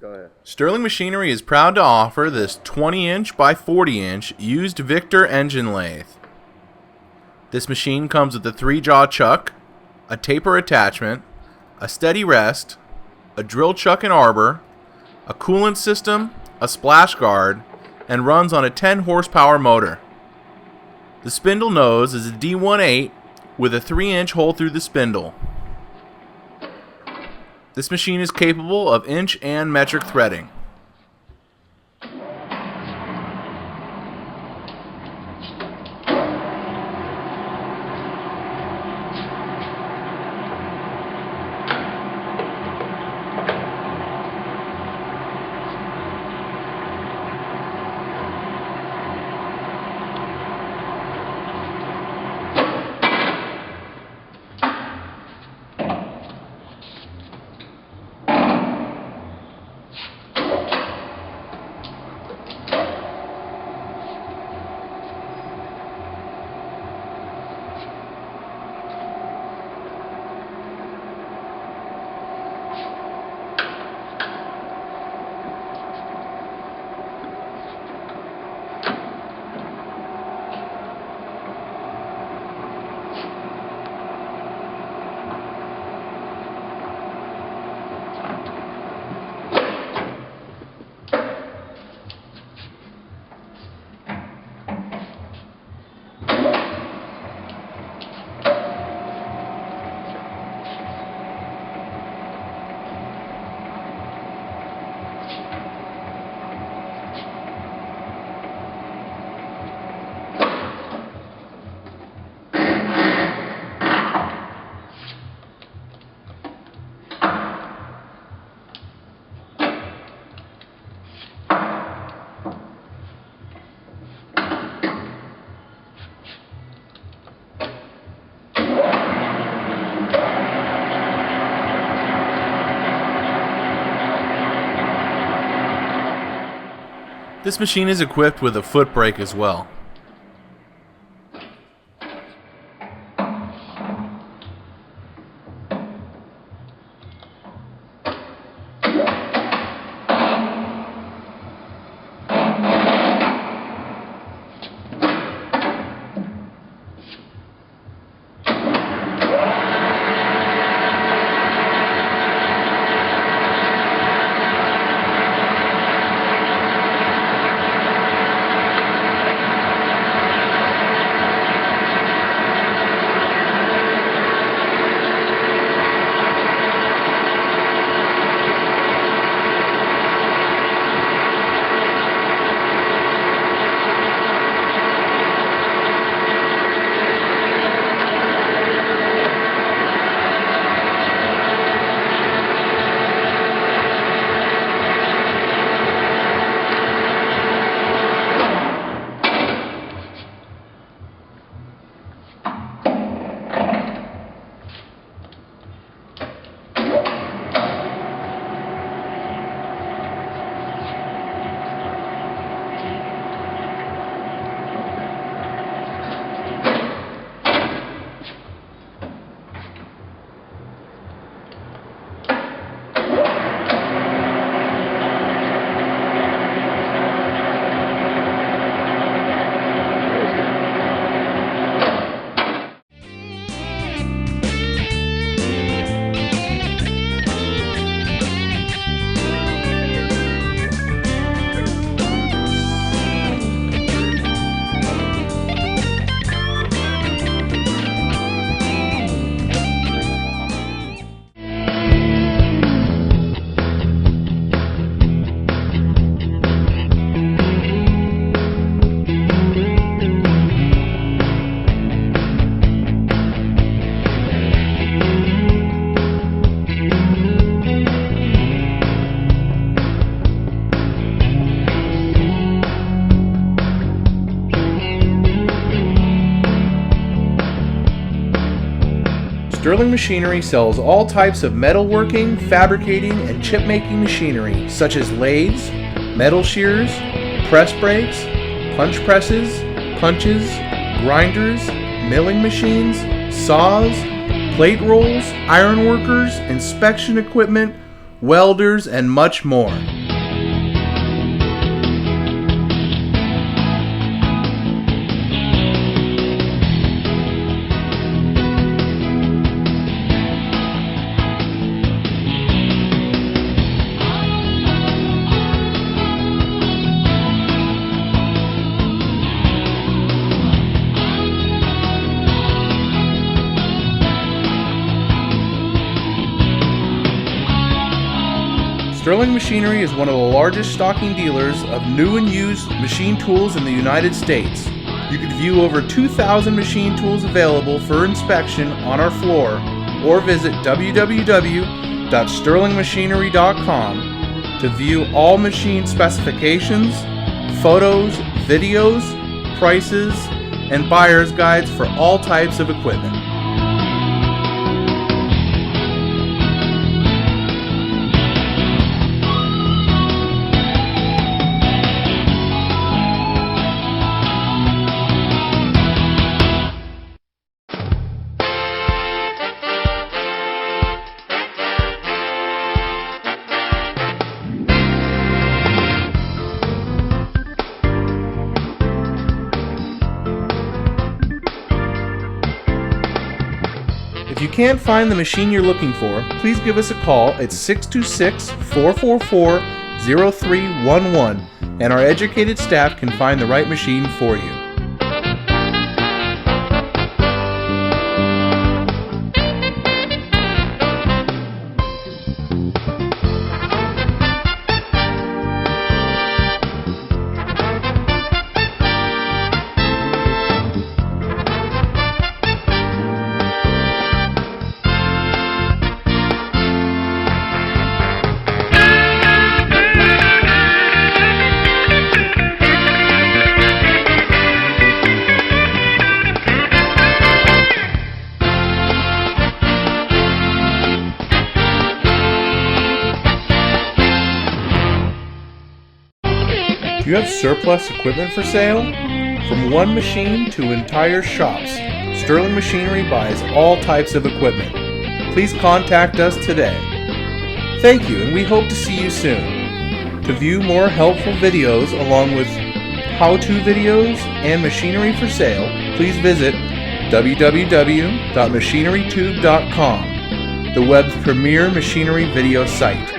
Go ahead. Sterling Machinery is proud to offer this 20-inch by 40-inch used Victor engine lathe. This machine comes with a 3-jaw chuck, a taper attachment, a steady rest, a drill chuck and arbor, a coolant system, a splash guard, and runs on a 10 horsepower motor. The spindle nose is a D18 with a 3-inch hole through the spindle. This machine is capable of inch and metric threading. This machine is equipped with a foot brake as well. Sterling Machinery sells all types of metalworking, fabricating, and chip-making machinery, such as lathes, metal shears, press brakes, punch presses, punches, grinders, milling machines, saws, plate rolls, iron workers, inspection equipment, welders, and much more. Sterling Machinery is one of the largest stocking dealers of new and used machine tools in the United States. You can view over 2,000 machine tools available for inspection on our floor, or visit www.sterlingmachinery.com to view all machine specifications, photos, videos, prices, and buyer's guides for all types of equipment. If you can't find the machine you're looking for, please give us a call at 626-444-0311 and our educated staff can find the right machine for you. Do you have surplus equipment for sale? From one machine to entire shops, Sterling Machinery buys all types of equipment. Please contact us today. Thank you, and we hope to see you soon. To view more helpful videos along with how-to videos and machinery for sale, please visit www.machinerytube.com, the web's premier machinery video site.